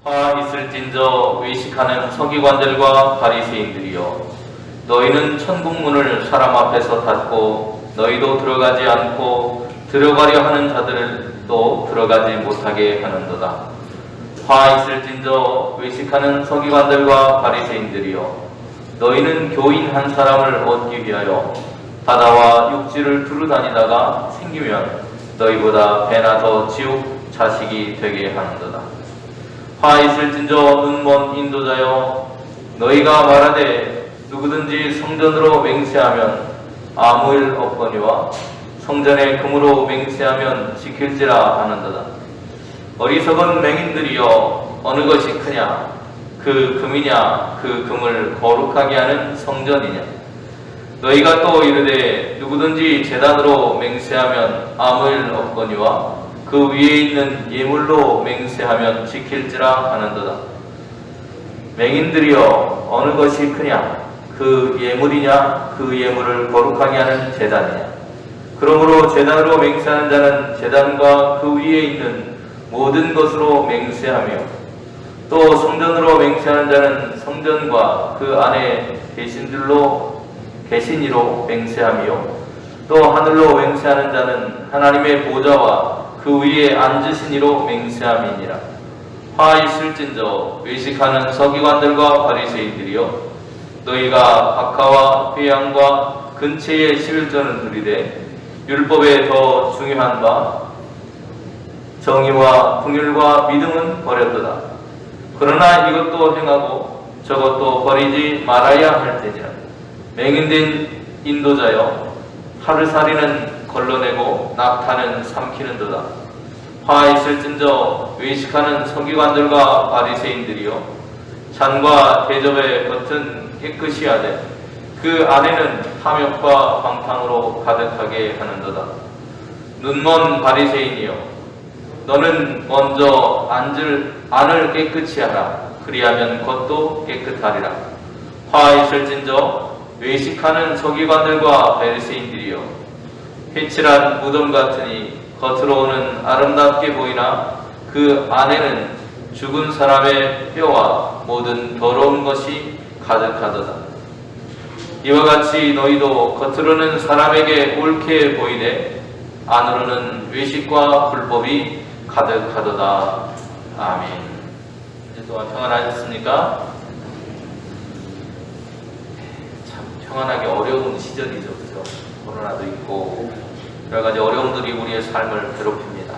화 있을진저 외식하는 서기관들과 바리새인들이여, 너희는 천국문을 사람 앞에서 닫고 너희도 들어가지 않고 들어가려 하는 자들을 또 들어가지 못하게 하는도다. 화 있을진저 외식하는 서기관들과 바리새인들이여, 너희는 교인 한 사람을 얻기 위하여 바다와 육지를 두루다니다가 생기면 너희보다 배나 더 지옥 자식이 되게 하는도다. 화 있을진저 눈먼 인도자여, 너희가 말하되 누구든지 성전으로 맹세하면 아무 일 없거니와 성전에 금으로 맹세하면 지킬지라 하는도다. 어리석은 맹인들이여, 어느 것이 크냐? 그 금이냐? 그 금을 거룩하게 하는 성전이냐? 너희가 또 이르되 누구든지 제단으로 맹세하면 아무 일 없거니와 그 위에 있는 예물로 맹세하면 지킬지라 하는도다. 맹인들이여, 어느 것이 크냐? 그 예물이냐? 그 예물을 거룩하게 하는 제단이냐? 그러므로 제단으로 맹세하는 자는 제단과 그 위에 있는 모든 것으로 맹세하며, 또 성전으로 맹세하는 자는 성전과 그 안에 계신이로 맹세하며, 또 하늘로 맹세하는 자는 하나님의 보좌와 그 위에 앉으신 이로 맹세함이니라. 화 있을진저 외식하는 서기관들과 바리새인들이여, 너희가 박하와 회양과 근체의 11조는 들이되 율법에 더 중요한 바 정의와 긍휼과 믿음은 버렸도다. 그러나 이것도 행하고 저것도 버리지 말아야 할 테니라. 맹인된 인도자여, 하루살이는 걸러내고 낙타는 삼키는도다. 화 있을진저 외식하는 서기관들과 바리새인들이여, 잔과 대접의 겉은 깨끗이 하되 그 안에는 탐욕과 방탕으로 가득하게 하는도다. 눈먼 바리새인이여, 너는 먼저 안을 깨끗이 하라. 그리하면 겉도 깨끗하리라. 화 있을진저 외식하는 서기관들과 바리새인들이여, 회칠한 무덤 같으니 겉으로는 아름답게 보이나 그 안에는 죽은 사람의 뼈와 모든 더러운 것이 가득하도다. 이와 같이 너희도 겉으로는 사람에게 옳게 보이되 안으로는 외식과 불법이 가득하도다. 아멘. 이제 또한 평안하셨습니까? 참 평안하기 어려운 시절이죠, 그죠? 코로나도 있고 여러 가지 어려움들이 우리의 삶을 괴롭힙니다.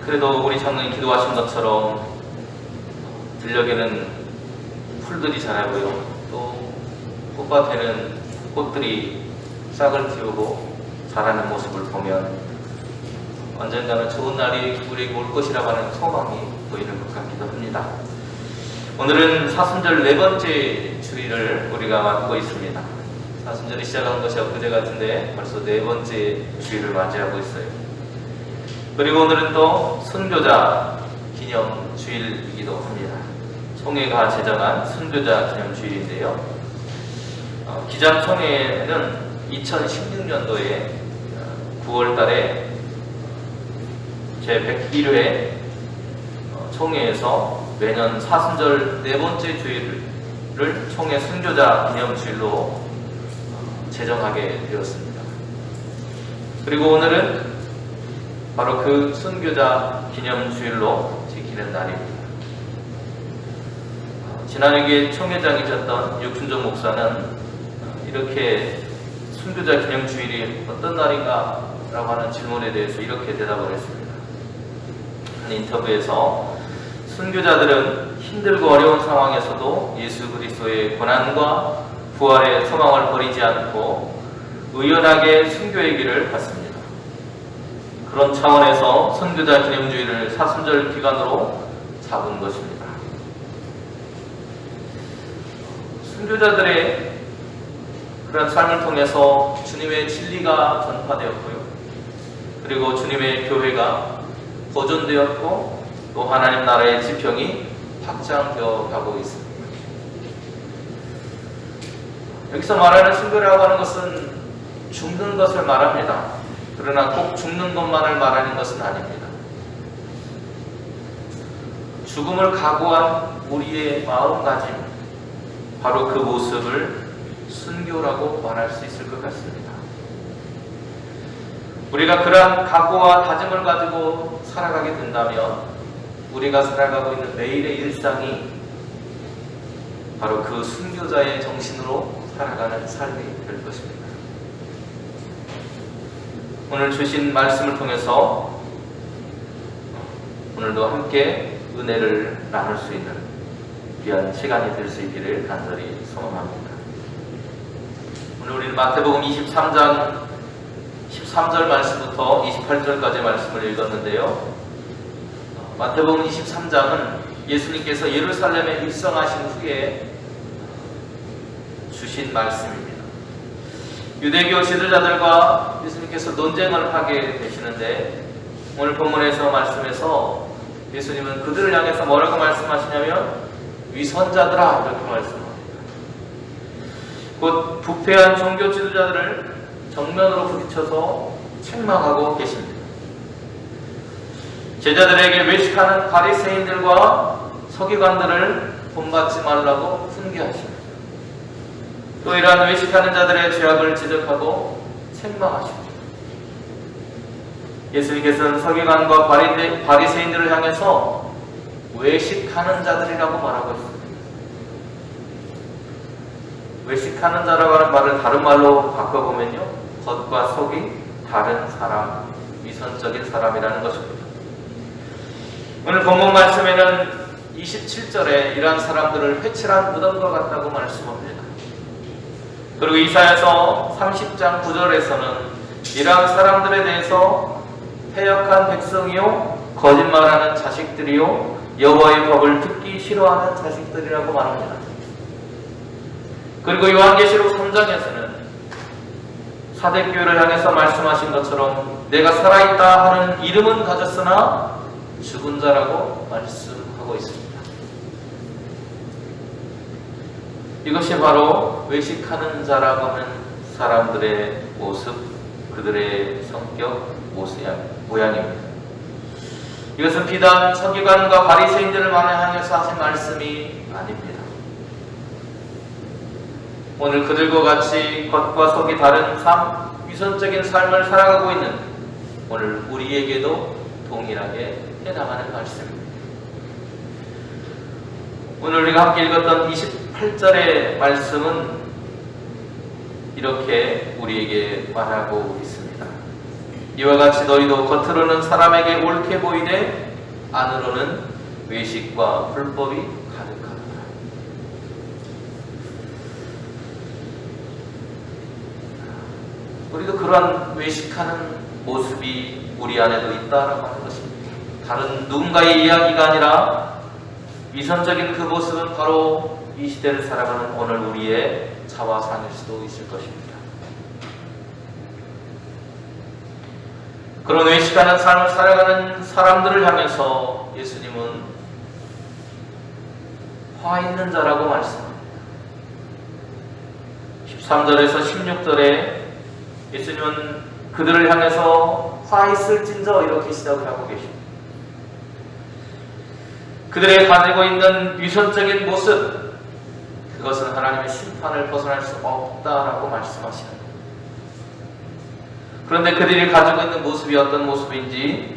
그래도 우리 장로님 기도하신 것처럼 들녘에는 풀들이 자라고요, 또 꽃밭에는 꽃들이 싹을 틔우고 자라는 모습을 보면 언젠가는 좋은 날이 우리에게 올 것이라고 하는 소망이 보이는 것 같기도 합니다. 오늘은 사순절 4번째 주일을 우리가 맞고 있습니다. 사순절이 시작한 것이 엊그제 같은데 벌써 4번째 주일을 맞이하고 있어요. 그리고 오늘은 또 순교자 기념 주일이기도 합니다. 총회가 제정한 순교자 기념 주일인데요. 기장총회는 2016년도에 9월 달에 제101회 총회에서 매년 사순절 4번째 주일을 총회 순교자 기념 주일로 제정하게 되었습니다. 그리고 오늘은 바로 그 순교자 기념 주일로 지키는 날입니다. 지난해 총회장이셨던 육순종 목사는 이렇게 순교자 기념 주일이 어떤 날인가 라고 하는 질문에 대해서 이렇게 대답을 했습니다. 한 인터뷰에서 순교자들은 힘들고 어려운 상황에서도 예수 그리스도의 고난과 부활의 소망을 버리지 않고 의연하게 순교의 길을 갔습니다. 그런 차원에서 순교자 기념주일을 사순절 기간으로 잡은 것입니다. 순교자들의 그런 삶을 통해서 주님의 진리가 전파되었고요, 그리고 주님의 교회가 보존되었고 또 하나님 나라의 지평이 확장되어 가고 있습니다. 여기서 말하는 순교라고 하는 것은 죽는 것을 말합니다. 그러나 꼭 죽는 것만을 말하는 것은 아닙니다. 죽음을 각오한 우리의 마음가짐, 바로 그 모습을 순교라고 말할 수 있을 것 같습니다. 우리가 그러한 각오와 다짐을 가지고 살아가게 된다면 우리가 살아가고 있는 매일의 일상이 바로 그 순교자의 정신으로 살아가는 삶이 될 것입니다. 오늘 주신 말씀을 통해서 오늘도 함께 은혜를 나눌 수 있는 귀한 시간이 될 수 있기를 간절히 소망합니다. 오늘 우리는 마태복음 23장 13절 말씀부터 28절까지 말씀을 읽었는데요. 마태복음 23장은 예수님께서 예루살렘에 입성하신 후에 주신 말씀입니다. 유대교 지도자들과 예수님께서 논쟁을 하게 되시는데, 오늘 본문에서 말씀에서 예수님은 그들을 향해서 뭐라고 말씀하시냐면 위선자들아, 이렇게 말씀합니다. 곧 부패한 종교 지도자들을 정면으로 부딪혀서 책망하고 계십니다. 제자들에게 외식하는 바리새인들과 서기관들을 본받지 말라고 훈계하십니다. 또 이러한 외식하는 자들의 죄악을 지적하고 책망하십니다. 예수님께서는 서기관과 바리새인들을 향해서 외식하는 자들이라고 말하고 있습니다. 외식하는 자라고 하는 말을 다른 말로 바꿔보면요, 겉과 속이 다른 사람, 위선적인 사람이라는 것입니다. 오늘 본문 말씀에는 27절에 이러한 사람들을 회칠한 무덤과 같다고 말씀합니다. 그리고 이사야서 30장 9절에서는 이러한 사람들에 대해서 패역한 백성이요 거짓말하는 자식들이요 여호와의 법을 듣기 싫어하는 자식들이라고 말합니다. 그리고 요한계시록 3장에서는 사대교회를 향해서 말씀하신 것처럼 내가 살아있다 하는 이름은 가졌으나 죽은 자라고 말씀하고 있습니다. 이것이 바로 외식하는 자라고 하는 사람들의 모습, 그들의 성격, 모양입니다. 이것은 비단 서기관과 바리새인들만을 향해서 하신 말씀이 아닙니다. 오늘 그들과 같이 겉과 속이 다른 위선적인 삶을 살아가고 있는 오늘 우리에게도 동일하게 해당하는 말씀입니다. 오늘 우리가 함께 읽었던 28절의 말씀은 이렇게 우리에게 말하고 있습니다. 이와 같이 너희도 겉으로는 사람에게 옳게 보이되 안으로는 외식과 불법이 가득하다. 우리도 그러한 외식하는 모습이 우리 안에도 있다라고 하는 것입니다. 다른 누군가의 이야기가 아니라 위선적인 그 모습은 바로 이 시대를 살아가는 오늘 우리의 자화상일 수도 있을 것입니다. 그런 외식하는 삶을 살아가는 사람들을 향해서 예수님은 화 있는 자라고 말씀합니다. 13절에서 16절에 예수님은 그들을 향해서 화 있을진저 이렇게 시작을 하고 계십니다. 그들의 가지고 있는 위선적인 모습, 그것은 하나님의 심판을 벗어날 수 없다라고 말씀하시는 겁니다. 그런데 그들이 가지고 있는 모습이 어떤 모습인지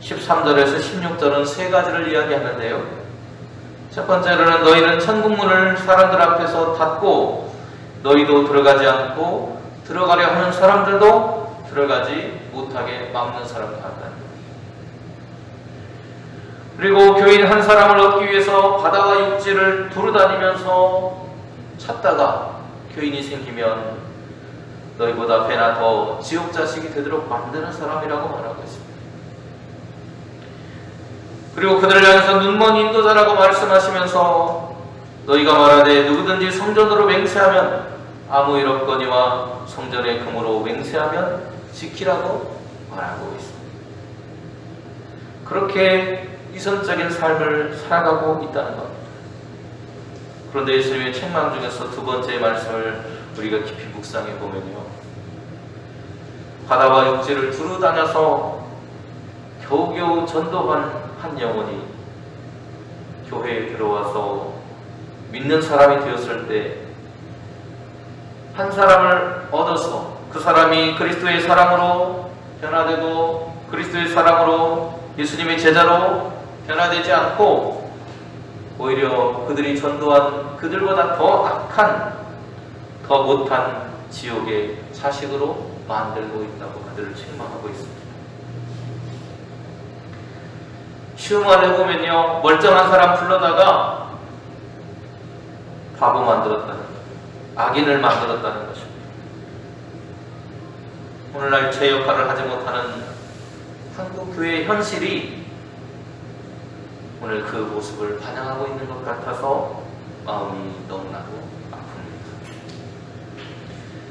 13절에서 16절은 세 가지를 이야기하는데요. 첫 번째로는 너희는 천국문을 사람들 앞에서 닫고 너희도 들어가지 않고 들어가려 하는 사람들도 들어가지 못하게 막는 사람 같다. 그리고 교인 한 사람을 얻기 위해서 바다와 육지를 두루다니면서 찾다가 교인이 생기면 너희보다 배나 더 지옥 자식이 되도록 만드는 사람이라고 말하고 있습니다. 그리고 그들을 향해서 눈먼 인도자라고 말씀하시면서 너희가 말하되 누구든지 성전으로 맹세하면 아무 일 없거니와 성전의 금으로 맹세하면 지키라고 말하고 있습니다. 그렇게 위선적인 삶을 살아가고 있다는 겁니다. 그런데 예수님의 책망 중에서 두 번째 말씀을 우리가 깊이 묵상해 보면요, 바다와 육지를 두루 다녀서 겨우겨우 전도한 한 영혼이 교회에 들어와서 믿는 사람이 되었을 때 한 사람을 얻어서 그 사람이 그리스도의 사랑으로 변화되고 그리스도의 사랑으로 예수님의 제자로 변화되지 않고 오히려 그들이 전도한 그들보다 더 악한, 더 못한 지옥의 자식으로 만들고 있다고 그들을 책망하고 있습니다. 쉬운 말을 해보면요, 멀쩡한 사람 불러다가 바보 만들었다는, 악인을 만들었다는 것입니다. 오늘날 제 역할을 하지 못하는 한국 교회의 현실이 오늘 그 모습을 반영하고 있는 것 같아서 마음이 너무나도 아픕니다.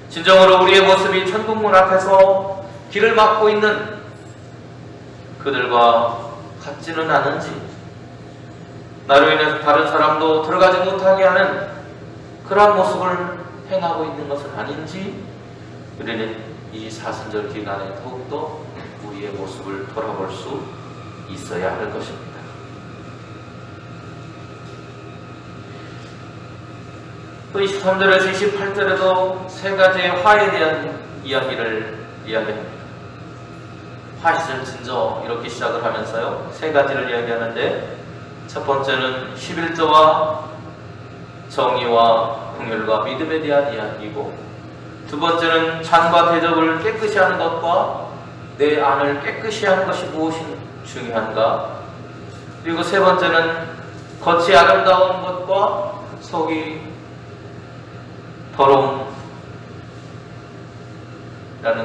진정으로 우리의 모습이 천국문 앞에서 길을 막고 있는 그들과 같지는 않은지, 나로 인해서 다른 사람도 들어가지 못하게 하는 그러한 모습을 행하고 있는 것은 아닌지, 우리는 이 사순절 기간에 더욱더 우리의 모습을 돌아볼 수 있어야 할 것입니다. 또 23절에서 28절에도 세 가지의 화에 대한 이야기를 이야기합니다. 화시절 진저 이렇게 시작을 하면서요, 세 가지를 이야기하는데, 첫 번째는 11조와 정의와 긍휼과 믿음에 대한 이야기이고, 두 번째는 잔과 대접을 깨끗이 하는 것과 내 안을 깨끗이 하는 것이 무엇이 중요한가, 그리고 세 번째는 겉이 아름다운 것과 속이 더러움이라는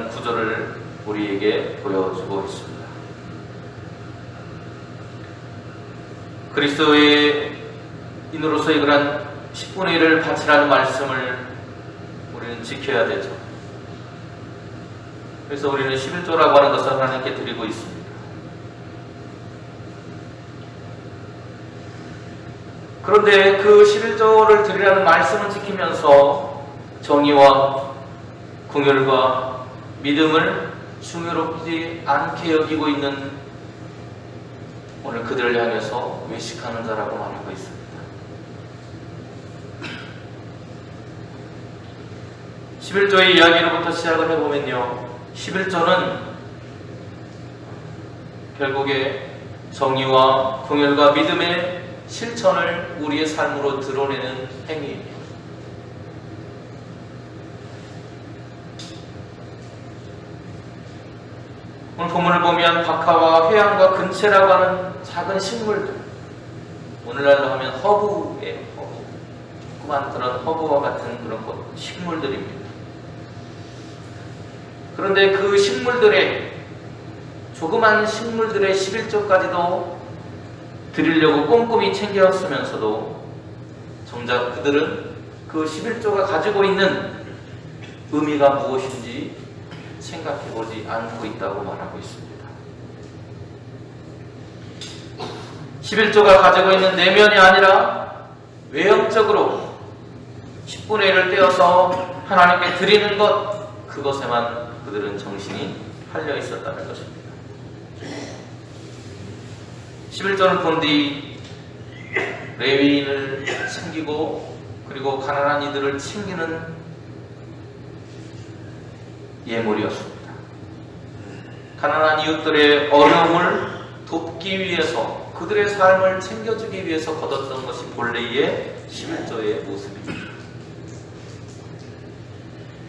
구조를 우리에게 보여주고 있습니다. 그리스도의 인으로서의 그런 10분의 1을 바치라는 말씀을 우리는 지켜야 되죠. 그래서 우리는 11조라고 하는 것을 하나님께 드리고 있습니다. 그런데 그 11조를 드리라는 말씀을 지키면서 정의와 긍휼과 믿음을 중요롭지 않게 여기고 있는 오늘 그들을 향해서 외식하는 자라고 말하고 있습니다. 11조의 이야기로부터 시작을 해보면요, 11조는 결국에 정의와 긍휼과 믿음의 실천을 우리의 삶으로 드러내는 행위입니다. 오늘 본문을 보면 박하와 회양과 근채라고 하는 작은 식물들, 오늘날로 하면 허브의 허브, 조그만 그런 허브와 같은 그런 식물들입니다. 그런데 그 식물들의, 조그만 식물들의 11조까지도 드리려고 꼼꼼히 챙겼으면서도 정작 그들은 그 11조가 가지고 있는 의미가 무엇인지 생각해보지 않고 있다고 말하고 있습니다. 11조가 가지고 있는 내면이 아니라 외형적으로 10분의 1을 떼어서 하나님께 드리는 것, 그것에만 그들은 정신이 팔려 있었다는 것입니다. 11조는 본디 레위인을 챙기고 그리고 가난한 이들을 챙기는 예물이었습니다. 가난한 이웃들의 어려움을 돕기 위해서, 그들의 삶을 챙겨주기 위해서 거뒀던 것이 본래의 11조의 모습입니다.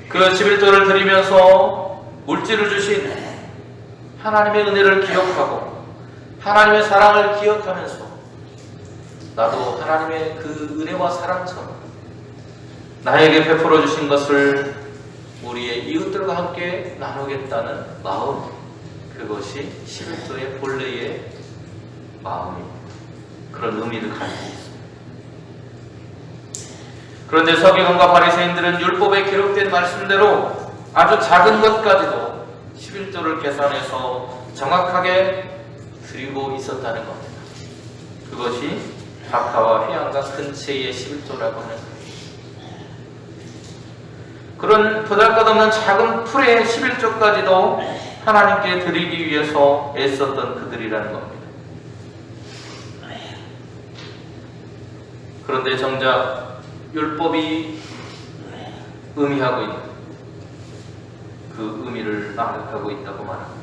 그 11조를 드리면서 물질을 주신 하나님의 은혜를 기억하고 하나님의 사랑을 기억하면서 나도 하나님의 그 은혜와 사랑처럼 나에게 베풀어 주신 것을 우리의 이웃들과 함께 나누겠다는 마음, 그것이 11조의 본래의 마음입니다. 그런 의미를 가지고 있습니다. 그런데 서기관과 바리새인들은 율법에 기록된 말씀대로 아주 작은 것까지도 11조를 계산해서 정확하게 드리고 있었다는 겁니다. 그것이 박하와 회양과 근채의 11조라고 하는 거예요. 그런 보잘것없는 작은 풀의 11조까지도 하나님께 드리기 위해서 애썼던 그들이라는 겁니다. 그런데 정작 율법이 의미하고 있는 그 의미를 망각하고 있다고 말합니다.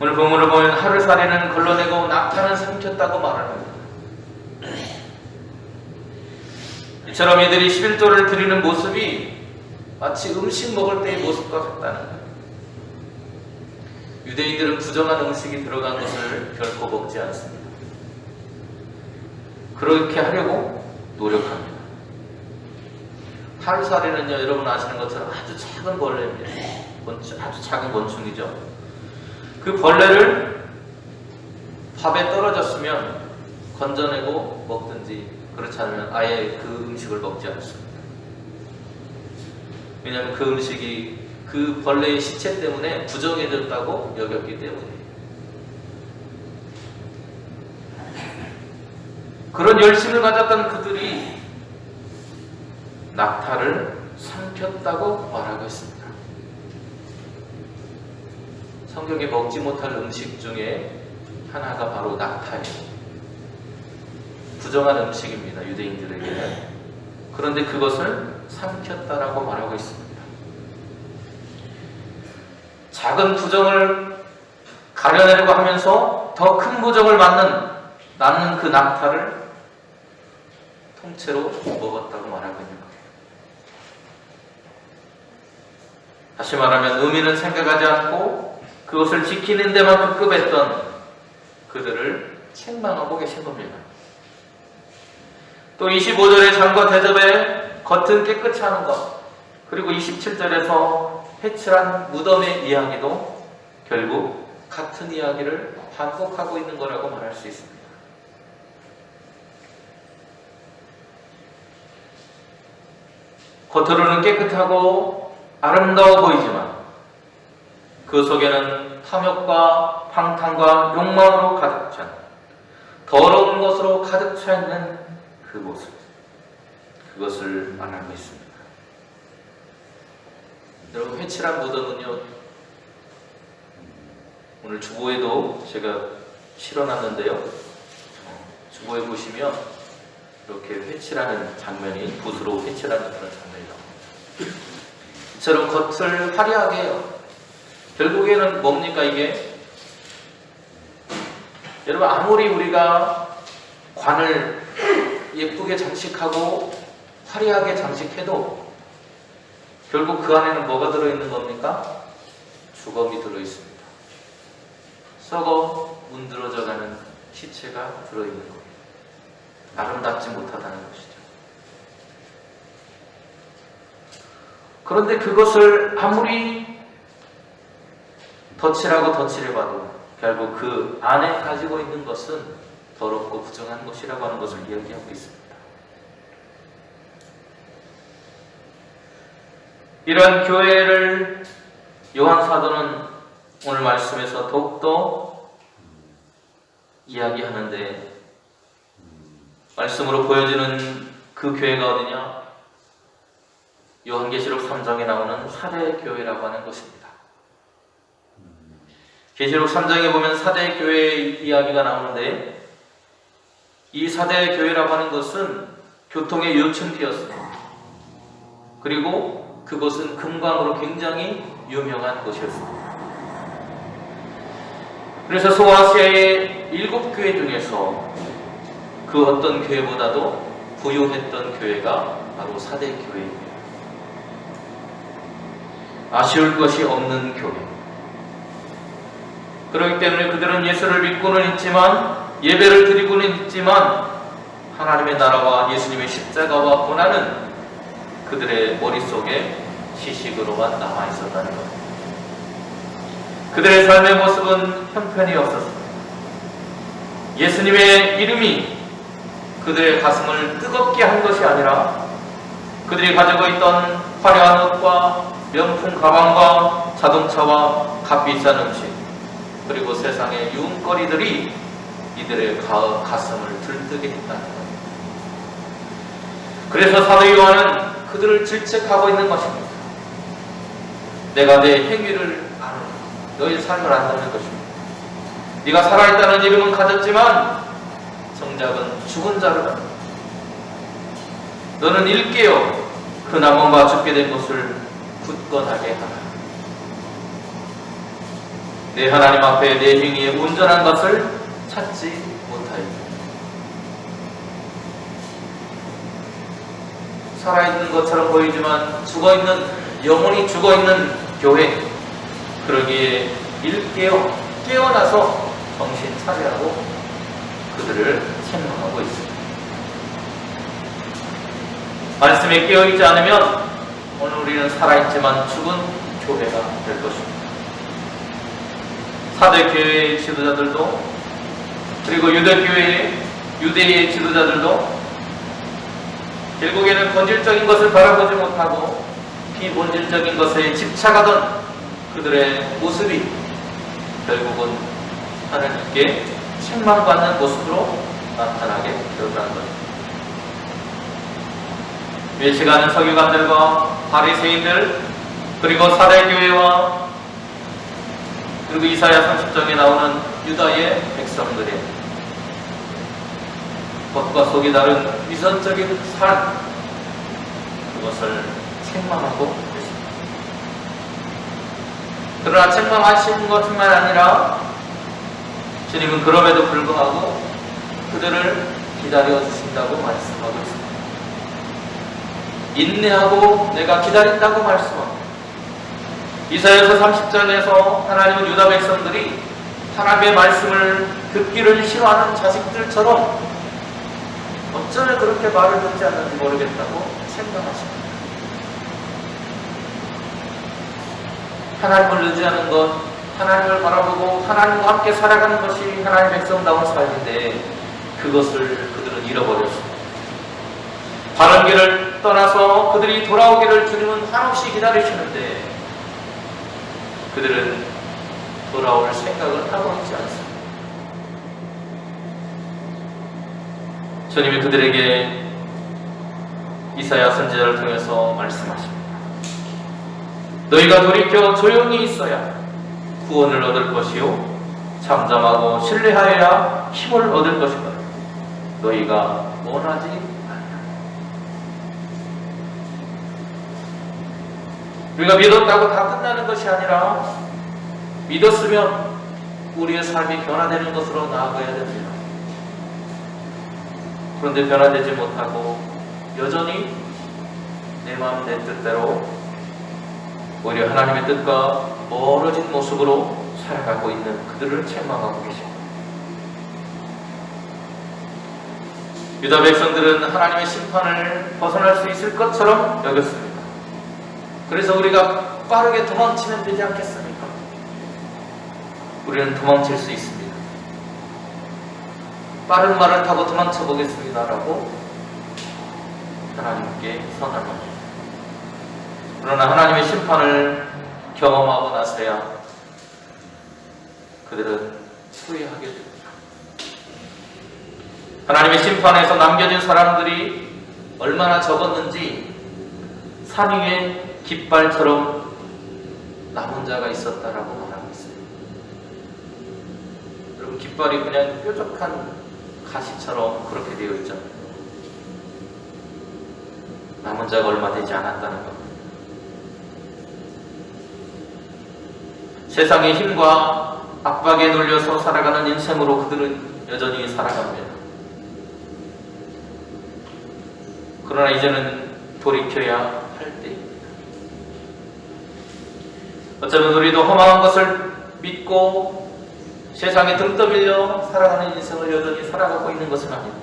오늘 본문을 보면 하루살이는 걸러내고 낙타는 삼켰다고 말합니다. 이처럼 이들이 11조를 드리는 모습이 마치 음식 먹을 때의 모습과 같다는 거예요. 유대인들은 부정한 음식이 들어간 것을 결코 먹지 않습니다. 그렇게 하려고 노력합니다. 하루살이는요, 여러분 아시는 것처럼 아주 작은 벌레입니다. 아주 작은 곤충이죠. 그 벌레를 밥에 떨어졌으면 건져내고 먹든지, 그렇지 않으면 아예 그 음식을 먹지 않습니다. 왜냐하면 그 음식이 그 벌레의 시체 때문에 부정해졌다고 여겼기 때문이에요. 그런 열심을 가졌던 그들이 낙타를 삼켰다고 말하고 있습니다. 성경에 먹지 못할 음식 중에 하나가 바로 낙타예요. 부정한 음식입니다, 유대인들에게는. 그런데 그것을 삼켰다라고 말하고 있습니다. 작은 부정을 가려내려고 하면서 더 큰 부정을 낳는 그 낙타를 통째로 먹었다고 말하고 있는 거예요. 다시 말하면 의미는 생각하지 않고 그것을 지키는 데만 급급했던 그들을 책망하고 계신 겁니다. 또 25절의 잔과 대접의 겉은 깨끗이 하는 것, 그리고 27절에서 회칠한 무덤의 이야기도 결국 같은 이야기를 반복하고 있는 거라고 말할 수 있습니다. 겉으로는 깨끗하고 아름다워 보이지만 그 속에는 탐욕과 방탕과 욕망으로 가득 찬, 더러운 것으로 가득 차 있는 그 모습, 그것을 말하고 있습니다. 여러분, 회칠한 무덤은요, 오늘 주보에도 제가 실어놨는데요, 주보에 보시면 이렇게 회칠하는 장면이, 붓으로 회칠하는 그런 장면이 나옵니다. 이처럼 겉을 화려하게 해요. 결국에는 뭡니까 이게? 여러분, 아무리 우리가 관을 예쁘게 장식하고 화려하게 장식해도 결국 그 안에는 뭐가 들어있는 겁니까? 주검이 들어있습니다. 썩어 문드러져가는 시체가 들어있는 겁니다. 아름답지 못하다는 것이죠. 그런데 그것을 아무리 덧칠하고 덧칠해봐도 결국 그 안에 가지고 있는 것은 더럽고 부정한 것이라고 하는 것을 이야기하고 있습니다. 이러한 교회를 요한 사도는 오늘 말씀에서 더욱더 이야기하는데, 말씀으로 보여지는 그 교회가 어디냐? 요한계시록 3장에 나오는 사대 교회라고 하는 것입니다. 계시록 3장에 보면 사대 교회의 이야기가 나오는데, 이 사대 교회라고 하는 것은 교통의 요충지였습니다. 그리고 그것은 금광으로 굉장히 유명한 곳이었습니다. 그래서 소아시아의 7교회 중에서 그 어떤 교회보다도 부유했던 교회가 바로 사대 교회입니다. 아쉬울 것이 없는 교회. 그렇기 때문에 그들은 예수를 믿고는 있지만, 예배를 드리고는 있지만, 하나님의 나라와 예수님의 십자가와 고난은 그들의 머릿속에 시식으로만 남아있었다는 것. 그들의 삶의 모습은 형편이 없었습니다. 예수님의 이름이 그들의 가슴을 뜨겁게 한 것이 아니라, 그들이 가지고 있던 화려한 옷과 명품 가방과 자동차와 값비싼 음식, 그리고 세상의 유흥거리들이 이들의 가슴을 들뜨게 했다는 것. 그래서 사도 요한은 그들을 질책하고 있는 것입니다. 내가 내 행위를 아노라. 너희 삶을 안다는 것입니다. 네가 살아있다는 이름은 가졌지만 정작 동작은 죽은 자를 가라. 너는 일깨어 그 남원과 죽게 된 곳을 굳건하게 하라. 내 하나님 앞에 내 행위에 온전한 것을 찾지 못하였다. 살아있는 것처럼 보이지만 영혼이 죽어있는 교회, 그러기에 일깨어 깨어나서 정신 차리라고 그들을 책망하고 있습니다. 말씀에 깨어있지 않으면 오늘 우리는 살아있지만 죽은 교회가 될 것입니다. 사대교회의 지도자들도, 그리고 유대의 지도자들도 결국에는 본질적인 것을 바라보지 못하고 비본질적인 것에 집착하던 그들의 모습이 결국은 하나님께 책망받는 모습으로 나타나게 되었다는 것입니다. 외치가는 서기관들과 바리새인들, 그리고 사대교회와 그리고 이사야 30장에 나오는 유다의 백성들의 겉과 속이 다른 위선적인 삶, 그것을 책망하고 있습니다. 그러나 책망하시는 것뿐만 아니라 주님은 그럼에도 불구하고 그들을 기다려 주신다고 말씀하고 있습니다. 인내하고 내가 기다린다고 말씀합니다. 이사야서 30장에서 하나님은 유다 백성들이 하나님의 말씀을 듣기를 싫어하는 자식들처럼 어쩌면 그렇게 말을 듣지 않는지 모르겠다고 생각하십니다. 하나님을 의지하는 것, 하나님을 바라보고 하나님과 함께 살아가는 것이 하나님의 백성다운 삶인데 그것을 그들은 잃어버렸습니다. 바른 길을 떠나서 그들이 돌아오기를 주님은 한없이 기다리시는데 그들은 돌아올 생각을 하고 있지 않습니다. 주님이 그들에게 이사야 선지자를 통해서 말씀하십니다. 너희가 돌이켜 조용히 있어야 구원을 얻을 것이요 잠잠하고 신뢰하여야 힘을 얻을 것이다. 너희가 원하지 않냐. 우리가 믿었다고 다 끝나는 것이 아니라 믿었으면 우리의 삶이 변화되는 것으로 나아가야 됩니다. 그런데 변화되지 못하고 여전히 내 마음 내 뜻대로 오히려 하나님의 뜻과 멀어진 모습으로 살아가고 있는 그들을 책망하고 계십니다. 유다 백성들은 하나님의 심판을 벗어날 수 있을 것처럼 여겼습니다. 그래서 우리가 빠르게 도망치면 되지 않겠습니까? 우리는 도망칠 수 있습니다. 빠른 말을 타고 도망쳐 보겠습니다라고 하나님께 선언합니다. 그러나 하나님의 심판을 경험하고 나서야 그들은 후회하게 됩니다. 하나님의 심판에서 남겨진 사람들이 얼마나 적었는지 산 위에 깃발처럼 남은 자가 있었다라고 말하고 있습니다. 여러분, 깃발이 그냥 뾰족한 가시처럼 그렇게 되어 있죠. 남은 자가 얼마 되지 않았다는 것. 세상의 힘과 압박에 눌려서 살아가는 인생으로 그들은 여전히 살아갑니다. 그러나 이제는 돌이켜야 할 때입니다. 어쩌면 우리도 허망한 것을 믿고 세상에 등 떠밀려 살아가는 인생을 여전히 살아가고 있는 것은 아닙니까?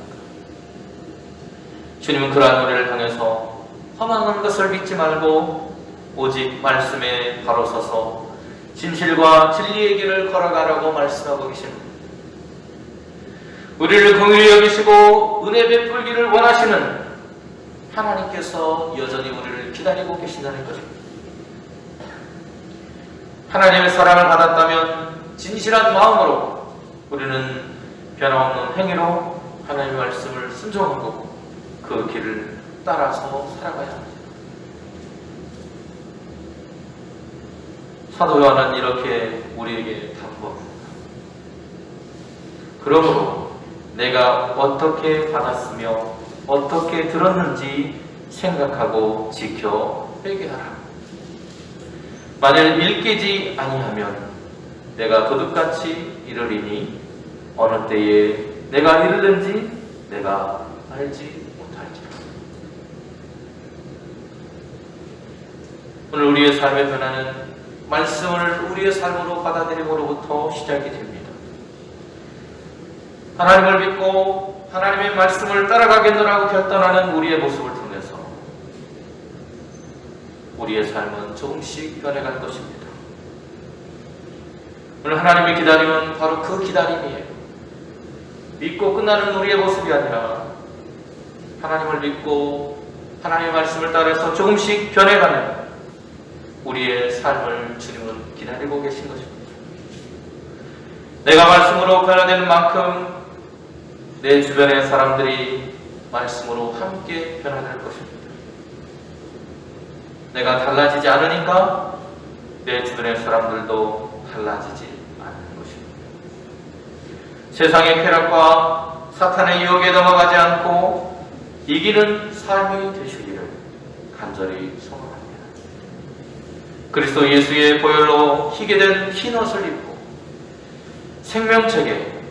주님은 그러한 우리를 향해서 허망한 것을 믿지 말고 오직 말씀에 바로 서서 진실과 진리의 길을 걸어가라고 말씀하고 계십니다. 우리를 긍휼히 여기시고 은혜 베풀기를 원하시는 하나님께서 여전히 우리를 기다리고 계신다는 것입니다. 하나님의 사랑을 받았다면 진실한 마음으로 우리는 변함없는 행위로 하나님의 말씀을 순종하고 그 길을 따라서 살아가야 합니다. 사도 요한은 이렇게 우리에게 당부합니다. 그러므로 내가 어떻게 받았으며 어떻게 들었는지 생각하고 지켜 회개하라. 만일 일깨지 아니하면 내가 도둑같이 이르리니 어느 때에 내가 이르든지 내가 알지 못할지라. 오늘 우리의 삶의 변화는 말씀을 우리의 삶으로 받아들임으로부터 시작이 됩니다. 하나님을 믿고 하나님의 말씀을 따라가겠노라고 결단하는 우리의 모습을 통해서 우리의 삶은 조금씩 변해갈 것입니다. 오늘 하나님의 기다림은 바로 그 기다림이에요. 믿고 끝나는 우리의 모습이 아니라 하나님을 믿고 하나님의 말씀을 따라서 조금씩 변해가는 우리의 삶을 주님은 기다리고 계신 것입니다. 내가 말씀으로 변화되는 만큼 내 주변의 사람들이 말씀으로 함께 변화될 것입니다. 내가 달라지지 않으니까 내 주변의 사람들도 달라지지 않는 것입니다. 세상의 쾌락과 사탄의 유혹에 넘어가지 않고 이기는 삶이 되시기를 간절히 소망합니다. 그리스도 예수의 보혈로 희게 된 흰 옷을 입고 생명책에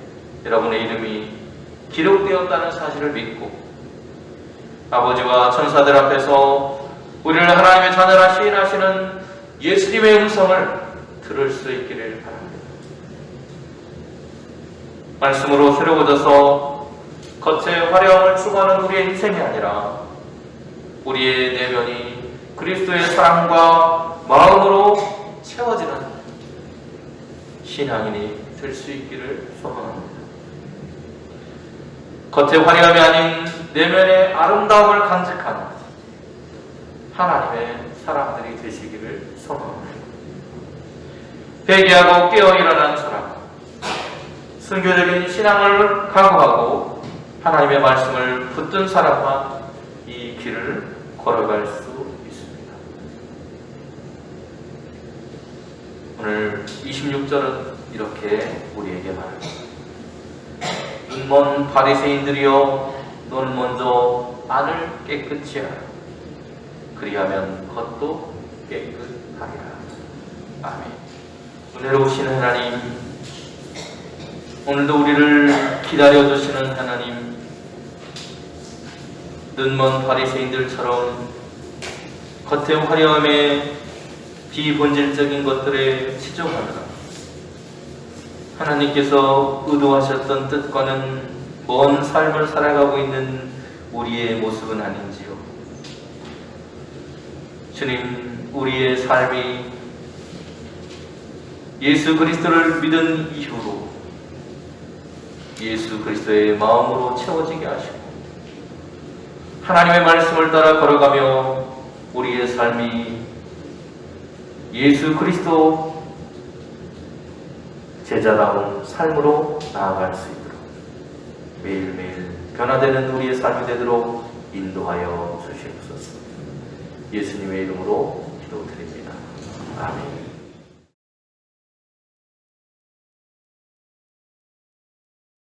여러분의 이름이 기록되었다는 사실을 믿고 아버지와 천사들 앞에서 우리를 하나님의 자녀라 시인하시는 예수님의 음성을 들을 수 있기를 바랍니다. 말씀으로 새로워져서 겉의 화려함을 추구하는 우리의 인생이 아니라 우리의 내면이 그리스도의 사랑과 마음으로 채워지는 신앙인이 될 수 있기를 소망합니다. 겉의 화려함이 아닌 내면의 아름다움을 간직하는 하나님의 사람들이 되시기를 소망합니다. 회개하고 깨어 일어난 사람, 순교적인 신앙을 각오하고 하나님의 말씀을 붙든 사람만 이 길을 걸어갈 수 있습니다. 오늘 26절은 이렇게 우리에게 말합니다. 눈먼 바리새인들이여, 너는 먼저 안을 깨끗이 하라. 그리하면 겉도 깨끗하리라. 아멘. 은혜로우신 하나님, 오늘도 우리를 기다려주시는 하나님, 눈먼 바리새인들처럼 겉의 화려함에 비본질적인 것들에 치중하느라 하나님께서 의도하셨던 뜻과는 먼 삶을 살아가고 있는 우리의 모습은 아닌지요. 주님, 우리의 삶이 예수 그리스도를 믿은 이후로 예수 그리스도의 마음으로 채워지게 하시고 하나님의 말씀을 따라 걸어가며 우리의 삶이 예수 그리스도 제자다운 삶으로 나아갈 수 있도록 매일매일 변화되는 우리의 삶이 되도록 인도하여 주시옵소서. 예수님의 이름으로 기도드립니다. 아멘.